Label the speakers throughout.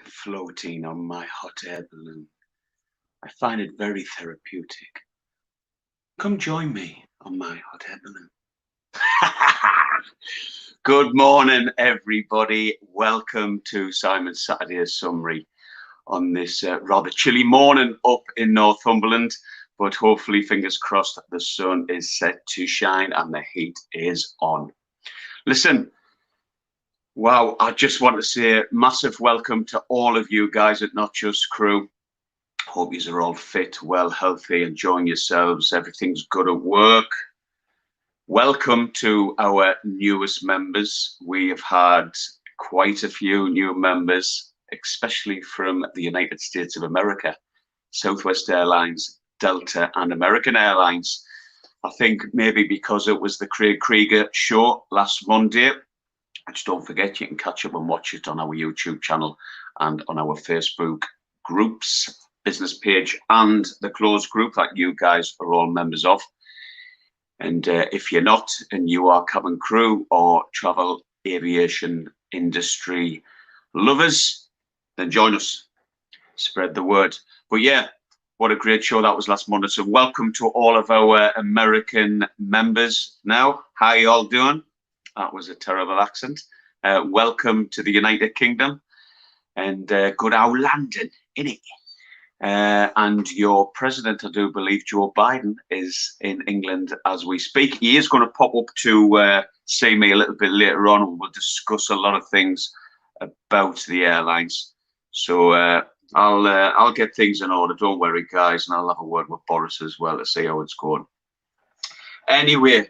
Speaker 1: floating on my hot air balloon. I find it very therapeutic. Come join me on my hot air balloon. Good morning, everybody. Welcome to Simon's Saturday Summary on this rather chilly morning up in Northumberland. But hopefully, fingers crossed, the sun is set to shine and the heat is on. Listen, wow, I just want to say a massive welcome to all of you guys at Not Just Crew. Hope you are all fit, well, healthy, enjoying yourselves. Everything's good at work. Welcome to our newest members. We have had quite a few new members, especially from the United States of America, Southwest Airlines, Delta, and American Airlines. I think maybe because it was the Craig Krieger show last Monday. Which don't forget, you can catch up and watch it on our YouTube channel and on our Facebook groups, business page, and the closed group that you guys are all members of. And if you're not, and you are cabin crew or travel aviation industry lovers, then join us, spread the word. But yeah, what a great show that was last Monday. So welcome to all of our American members now. How you all doing? That was a terrible accent. Welcome to the United Kingdom and good old London, innit? And your president, I do believe, Joe Biden, is in England as we speak. He is going to pop up to see me a little bit later on, and we'll discuss a lot of things about the airlines. So I'll get things in order. Don't worry, guys, and I'll have a word with Boris as well to see how it's going. Anyway,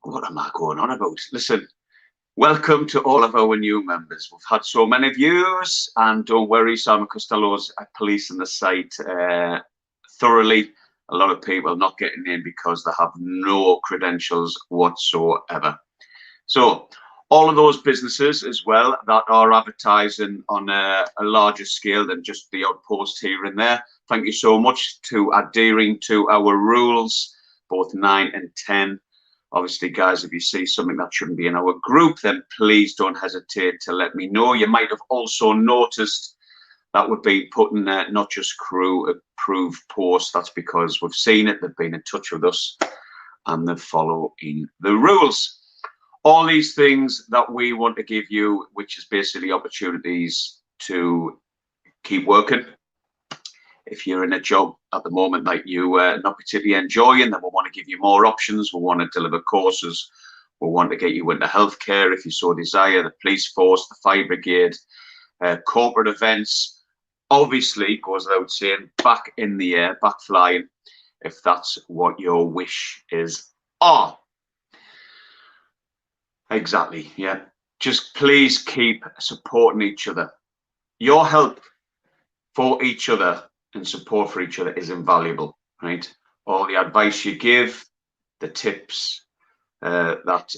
Speaker 1: what am I going on about? Listen, welcome to all of our new members. We've had so many views, and don't worry, Simon Costello's policing the site thoroughly. A lot of people not getting in because they have no credentials whatsoever. So all of those businesses as well that are advertising on a larger scale than just the odd post here and there, thank you so much to adhering to our rules, both 9 and 10. Obviously, guys, if you see something that shouldn't be in our group, then please don't hesitate to let me know. You might have also noticed that we've been putting Not Just Crew approved posts. That's because we've seen it, they've been in touch with us, and they're following the rules. All these things that we want to give you, which is basically opportunities to keep working. If you're in a job at the moment that you not particularly enjoying, then we want to give you more options. We want to deliver courses. We want to get you into healthcare if you so desire, the police force, the fire brigade, corporate events. Obviously, goes without saying, back in the air, back flying, if that's what your wish is. Oh, exactly, yeah. Just please keep supporting each other. Your help for each other and support for each other is invaluable, right? All the advice you give, the tips, that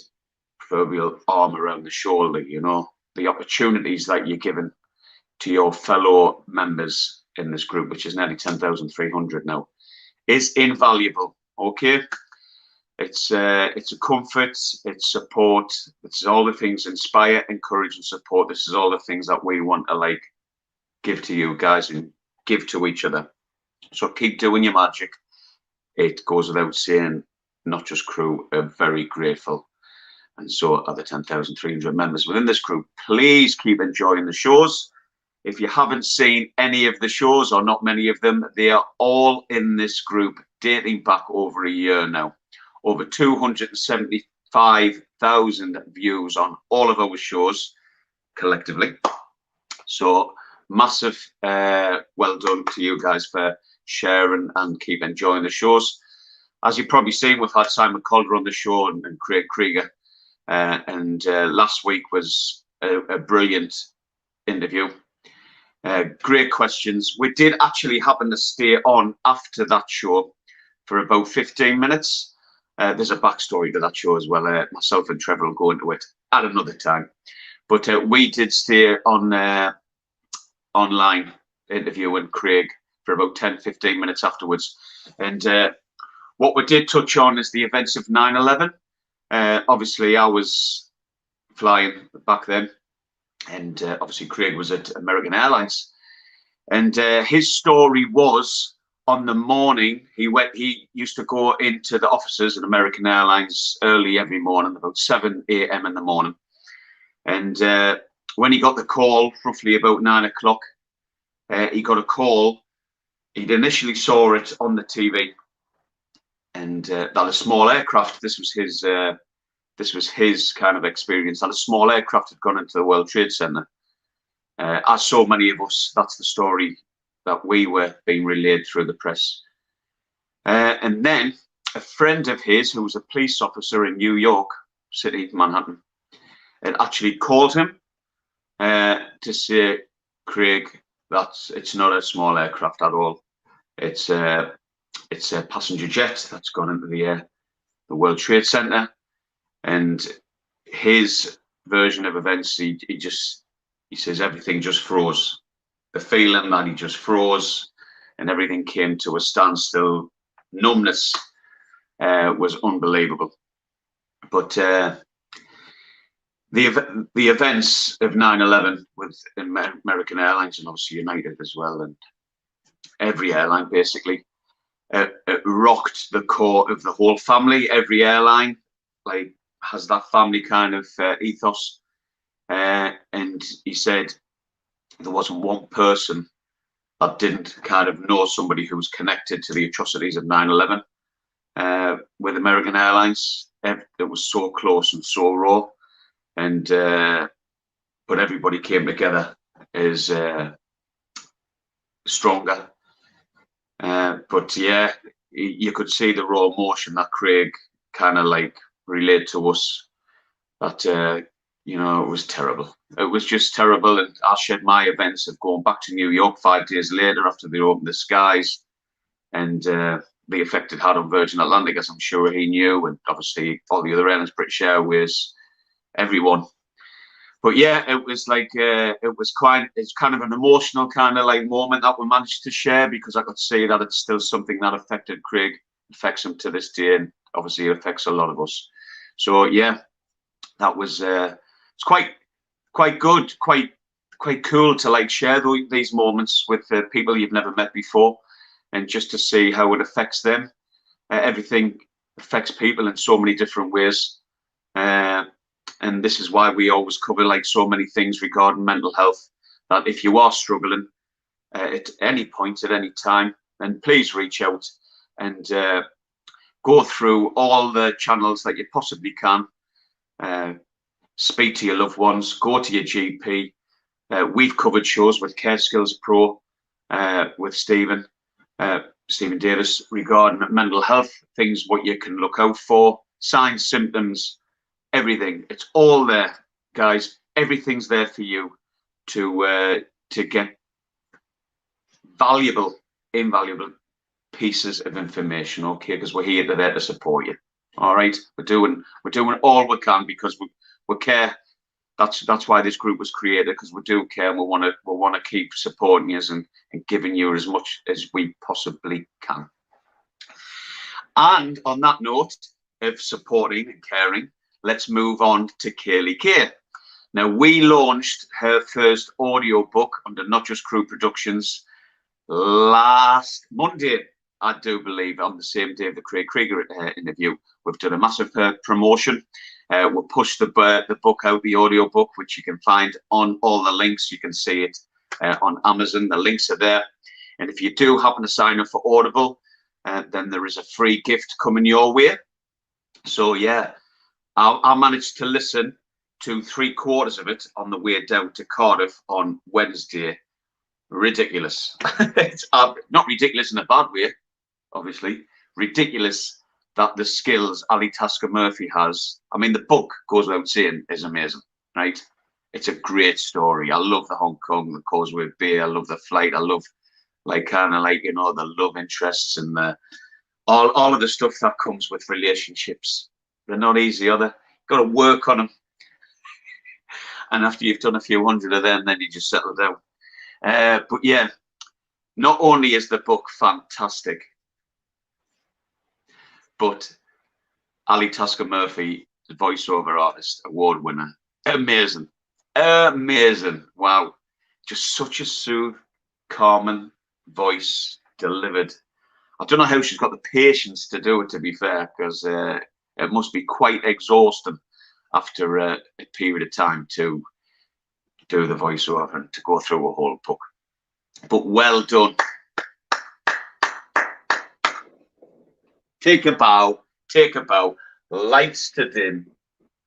Speaker 1: proverbial arm around the shoulder, you know, the opportunities that you're given to your fellow members in this group, which is nearly 10,300 now, is invaluable, okay? It's a comfort, it's support, it's all the things inspire, encourage, and support. This is all the things that we want to like give to you guys and give to each other. So keep doing your magic. It goes without saying, Not Just Crew are very grateful, and so are the 10,300 members within this group. Please keep enjoying the shows. If you haven't seen any of the shows, or not many of them, they are all in this group dating back over a year now. Over 275,000 views on all of our shows collectively. So massive well done to you guys for sharing and keep enjoying the shows. As you've probably seen, we've had Simon Costello on the show and Craig Krieger, and last week was a brilliant interview. Great questions. We did actually happen to stay on after that show for about 15 minutes. There's a backstory to that show as well. Myself and Trevor will go into it at another time. But we did stay on online interviewing Craig for about 10-15 minutes afterwards. And what we did touch on is the events of 9/11. Obviously, I was flying back then. and obviously Craig was at American Airlines, and his story was on the morning he used to go into the offices at American Airlines early every morning, about 7 a.m. in the morning, and when he got the call, roughly about 9 o'clock, he got a call. He'd initially saw it on the TV, and that a small aircraft. This was his kind of experience. That a small aircraft had gone into the World Trade Center. As so many of us, that's the story that we were being relayed through the press. And then a friend of his, who was a police officer in New York City, Manhattan, had actually called him to say, Craig, it's not a small aircraft at all. It's a passenger jet that's gone into the World Trade Center. And his version of events, he says everything just froze. The feeling that he just froze and everything came to a standstill. Numbness was unbelievable. But the events of 9/11 with American Airlines and obviously United as well, and every airline basically, it rocked the core of the whole family. Every airline has that family kind of ethos. And he said there wasn't one person that didn't kind of know somebody who was connected to the atrocities of 9/11 with American Airlines. It was so close and so raw, and but everybody came together as stronger. But yeah, you could see the raw emotion that Craig kind of relayed to us. That it was terrible. It was just terrible. And I shared my events of going back to New York 5 days later after they opened the skies, and the effect it had on Virgin Atlantic, as I'm sure he knew, and obviously all the other airlines, British Airways, everyone. But yeah, it was it's kind of an emotional kind of moment that we managed to share, because I could see that it's still something that affected Craig, affects him to this day, and obviously it affects a lot of us. So yeah, that was it's quite good, quite cool to share these moments with people you've never met before, and just to see how it affects them. Everything affects people in so many different ways. And this is why we always cover so many things regarding mental health, that if you are struggling at any point, at any time, then please reach out and go through all the channels that you possibly can. Speak to your loved ones, go to your GP. We've covered shows with Care Skills Pro, with Stephen Davis, regarding mental health, things, what you can look out for, signs, symptoms, everything. It's all there, guys. Everything's there for you to get valuable, invaluable pieces of information. Okay, because we're there to support you. All right, we're doing all we can, because we care. That's why this group was created, because we do care, and we want to keep supporting you and giving you as much as we possibly can. And on that note of supporting and caring, let's move on to Kaylee Kay. Now, we launched her first audio book under Not Just Crew Productions last Monday, I do believe, on the same day of the Craig Krieger interview. We've done a massive promotion. We'll push the book out, the audio book, which you can find on all the links. You can see it on Amazon. The links are there. And if you do happen to sign up for Audible, then there is a free gift coming your way. So yeah, I managed to listen to 3/4 of it on the way down to Cardiff on Wednesday. Ridiculous. It's not ridiculous in a bad way, obviously. Ridiculous that the skills Ali Tasker Murphy has. I mean, the book, goes without saying, is amazing, right? It's a great story. I love the Hong Kong, the Causeway Bay. I love the flight. I love the love interests and all of the stuff that comes with relationships. They're not easy, are they? You've got to work on them. And after you've done a few hundred of them, then you just settle down. But yeah, not only is the book fantastic, but Ali Tasker Murphy, the voiceover artist, award winner, amazing. Amazing. Wow. Just such a soothe, calming voice delivered. I don't know how she's got the patience to do it, to be fair, because it must be quite exhausting after a period of time to do the voiceover and to go through a whole book. But well done. Take a bow, take a bow. Lights to dim,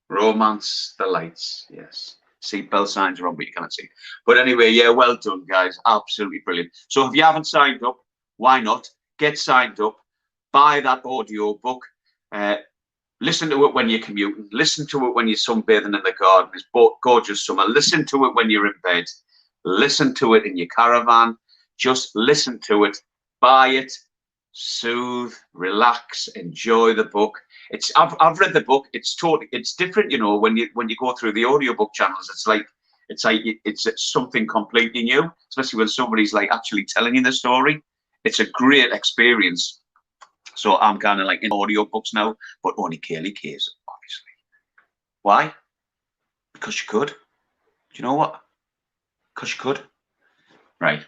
Speaker 1: romance the lights. Yes. Seatbelt signs are on, but you cannot see. But anyway, yeah, well done, guys. Absolutely brilliant. So if you haven't signed up, why not? Get signed up, buy that audio book, listen to it when you're commuting, listen to it when you're sunbathing in the garden. It's gorgeous summer. Listen to it when you're in bed, listen to it in your caravan. Just listen to it, buy it, soothe, relax, enjoy the book. I've read the book. It's different, you know, when you go through the audiobook channels. It's something completely new, especially when somebody's like actually telling you the story. It's a great experience. So I'm kind of like in audiobooks now, but only Kaylee Kays, obviously. Why? Because you could. Do you know what? Because you could. Right.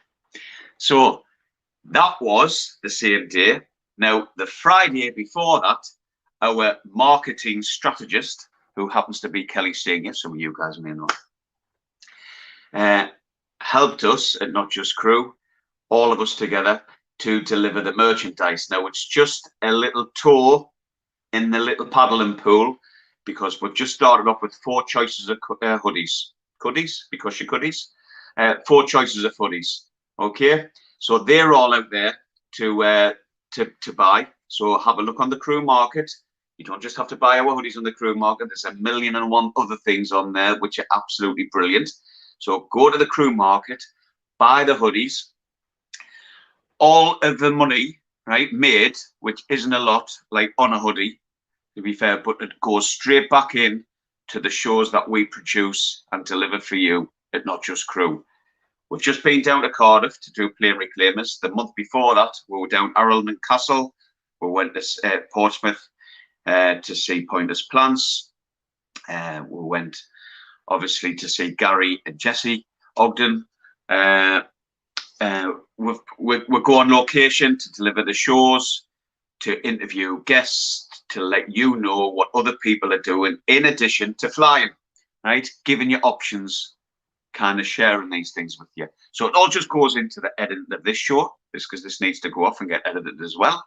Speaker 1: So that was the same day. Now, the Friday before that, our marketing strategist, who happens to be Kelly Senior, some of you guys may know, helped us at Not Just Crew, all of us together, to deliver the merchandise. Now, it's just a little tour in the little paddling pool, because we've just started off with 4 choices of hoodies. Hoodies? Because you're hoodies. 4 choices of hoodies. Okay? So they're all out there to buy. So have a look on the Crew Market. You don't just have to buy our hoodies on the Crew Market. There's 1,000,001 other things on there, which are absolutely brilliant. So go to the Crew Market, buy the hoodies. All of the money, right, made, which isn't a lot, like on a hoodie, to be fair, but it goes straight back in to the shows that we produce and deliver for you at Not Just Crew. We've just been down to Cardiff to do Plane Reclaimers. The month before that, we were down Arundel Castle. We went to Portsmouth to see Pointless Plants. We went, obviously, to see Gary and Jesse Ogden. We go on location to deliver the shows, to interview guests, to let you know what other people are doing in addition to flying, right? Giving you options, kind of sharing these things with you. So it all just goes into the editing of this show, because this needs to go off and get edited as well.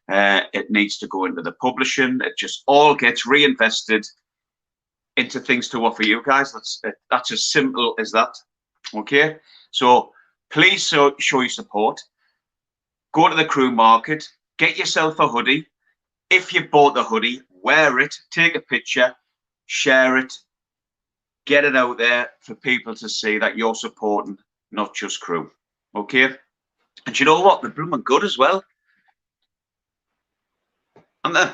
Speaker 1: It needs to go into the publishing. It just all gets reinvested into things to offer you guys. That's as simple as that. Okay, so please show your support. Go to the Crew Market, get yourself a hoodie. If you bought the hoodie, wear it, take a picture, share it, get it out there for people to see that you're supporting Not Just Crew. Okay, and you know what? They're blooming good as well. And then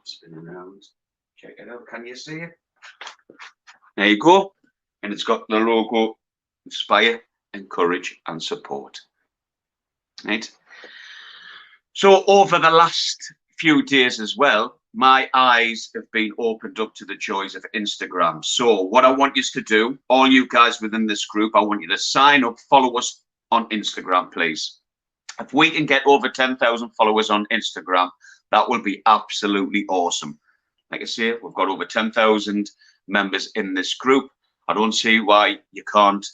Speaker 1: spinning around. Check it out. Can you see it? There you go. And it's got the logo: inspire, encourage, and support. Right. So over the last few days as well, my eyes have been opened up to the joys of Instagram. So what I want you to do, all you guys within this group, I want you to sign up, follow us on Instagram, please. If we can get over 10,000 followers on Instagram, that will be absolutely awesome. Like I say, we've got over 10,000 members in this group. I don't see why you can't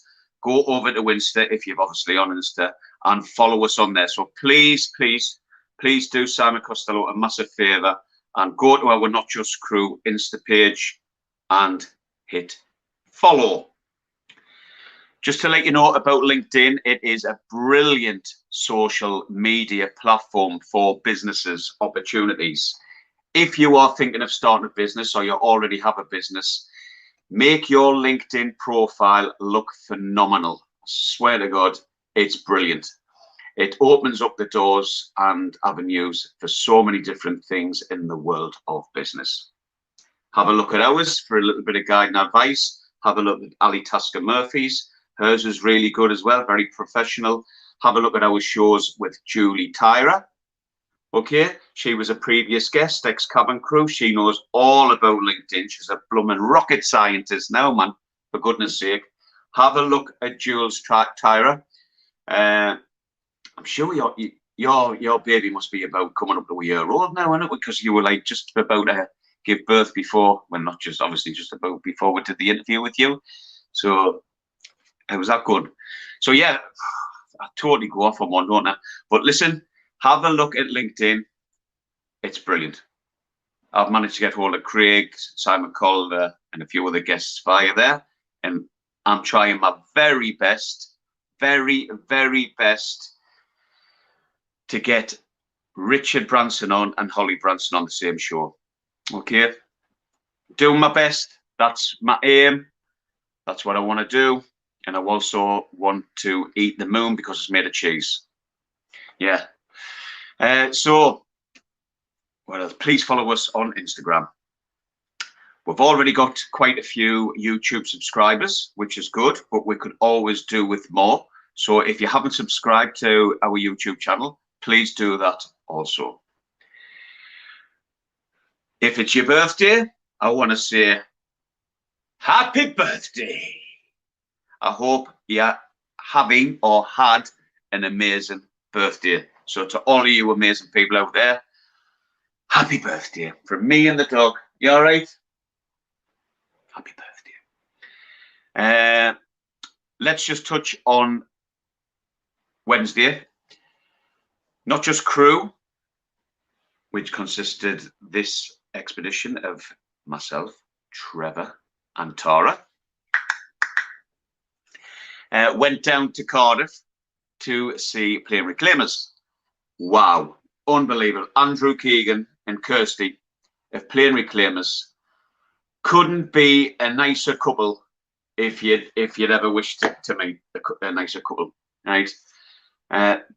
Speaker 1: go over to Insta, if you're obviously on Insta, and follow us on there. So please, please, please do Simon Costello a massive favour and go to our Not Just Crew Insta page and hit follow. Just to let you know about LinkedIn, it is a brilliant social media platform for businesses opportunities. If you are thinking of starting a business, or you already have a business, make your LinkedIn profile look phenomenal. I swear to God, it's brilliant. It opens up the doors and avenues for so many different things in the world of business. Have a look at ours for a little bit of guide and advice. Have a look at Ali Tasker Murphy's. Hers is really good as well, very professional. Have a look at our shows with Julie Tyra. Okay, she was a previous guest, ex-cabin crew. She knows all about LinkedIn. She's a blooming rocket scientist now, man. For goodness sake, have a look at Jules Tyra. I'm sure your baby must be about coming up to a year old now, isn't it? Because you were like just about to give birth before, well, not just obviously just about before we did the interview with you. So how was that good? So yeah, I totally go off on one, don't I? But listen, have a look at LinkedIn. It's brilliant. I've managed to get hold of Craig, Simon Costello, and a few other guests via there, and I'm trying my very best, very, very best to get Richard Branson on and Holly Branson on the same show. Okay, doing my best. That's my aim. That's what I want to do. And I also want to eat the moon because it's made of cheese. Yeah. So, well, please follow us on Instagram. We've already got quite a few YouTube subscribers, which is good, but we could always do with more. So if you haven't subscribed to our YouTube channel, please do that also. If it's your birthday, I want to say happy birthday. I hope you're having or had an amazing birthday. So to all of you amazing people out there, happy birthday from me and the dog. You all right? Happy birthday. Let's just touch on Wednesday. Not just crew, which consisted this expedition of myself, Trevor, and Tara. Went down to Cardiff to see Plane Reclaimers. Wow, unbelievable. Andrew Keegan and Kirsty of Plane Reclaimers couldn't be a nicer couple if you'd ever wished to meet a nicer couple, right?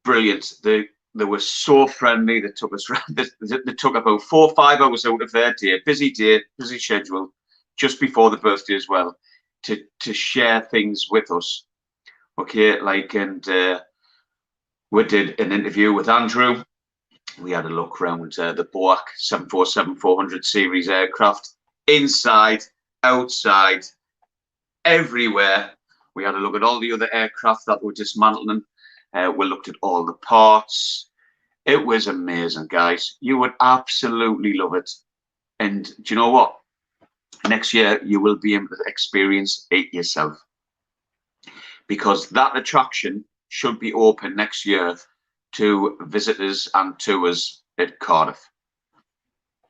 Speaker 1: Brilliant. They were so friendly. They took us around. They took about 4 or 5 hours out of their day, busy schedule, just before the birthday as well, to share things with us. Okay, like, and we did an interview with Andrew. We had a look around the Boeing 747-400 series aircraft, inside, outside, everywhere. We had a look at all the other aircraft that were dismantling. We looked at all the parts. It was amazing, guys. You would absolutely love it. And do you know what? Next year, you will be able to experience it yourself. Because that attraction should be open next year to visitors and tours at Cardiff.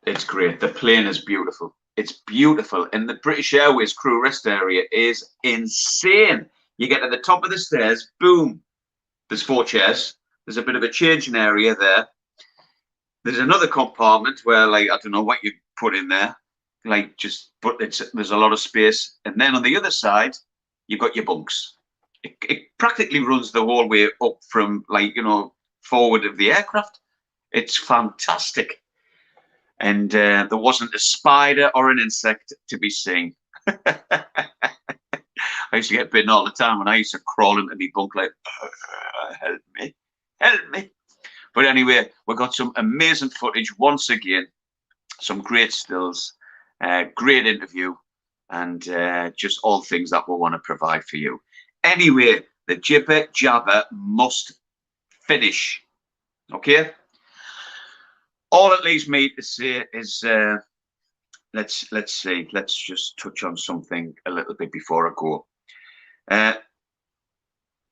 Speaker 1: It's great. The plane is beautiful. It's beautiful. And the British Airways crew rest area is insane. You get to the top of the stairs, boom. There's 4 chairs. There's a bit of a changing area there. There's another compartment where, like, I don't know what you put in there. Like, just, but there's a lot of space. And then on the other side, you've got your bunks. It practically runs the whole way up from, like, you know, forward of the aircraft. It's fantastic. And there wasn't a spider or an insect to be seen. I used to get bitten all the time when I used to crawl into my bunk like, help me, help me. But anyway, we got some amazing footage once again, some great stills, great interview, and just all things that we want to provide for you. Anyway, the jibber jabber must finish. Okay. All it leaves me to say is let's see. Let's just touch on something a little bit before I go.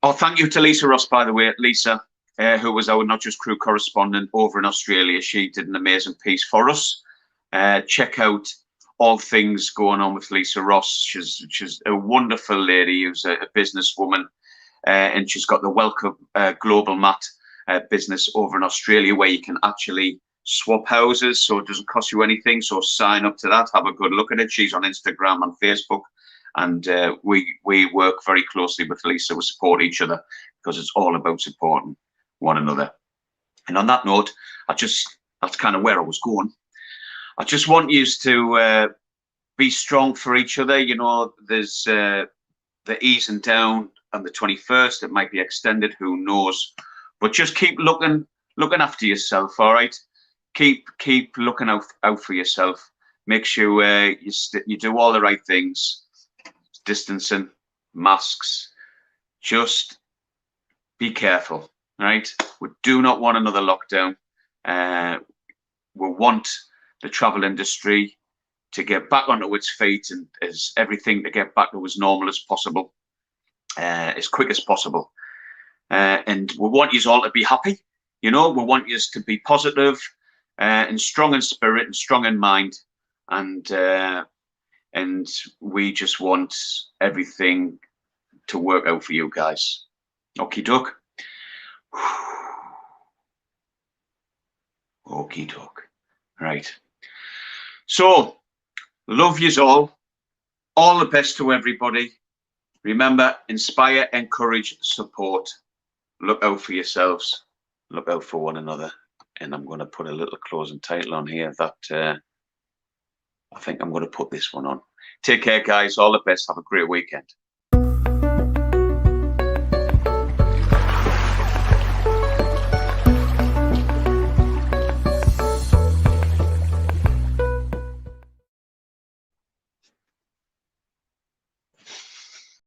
Speaker 1: Oh, thank you to Lisa Ross, by the way. Lisa, who was our Not Just Crew correspondent over in Australia. She did an amazing piece for us. Check out all things going on with Lisa Ross. She's a wonderful lady who's a businesswoman, and she's got the Welcome Global Mat business over in Australia where you can actually swap houses, so it doesn't cost you anything. So sign up to that, have a good look at it. She's on Instagram and Facebook, and we work very closely with Lisa. We support each other because it's all about supporting one another. And on that note, that's kind of where I was going. I just want you to be strong for each other. You know, there's the easing down on the 21st. It might be extended, who knows? But just keep looking after yourself, all right? keep looking out for yourself. Make sure you do all the right things, distancing, masks. Just be careful, right? We do not want another lockdown. We want the travel industry to get back onto its feet and as everything to get back to as normal as possible, as quick as possible. And we want you all to be happy. You know, we want you to be positive and strong in spirit and strong in mind. And we just want everything to work out for you guys. Okie doke. Okie doke. Right. So, love yous all. All the best to everybody. Remember, inspire, encourage, support. Look out for yourselves. Look out for one another. And I'm going to put a little closing title on here that I think I'm going to put this one on. Take care, guys. All the best. Have a great weekend.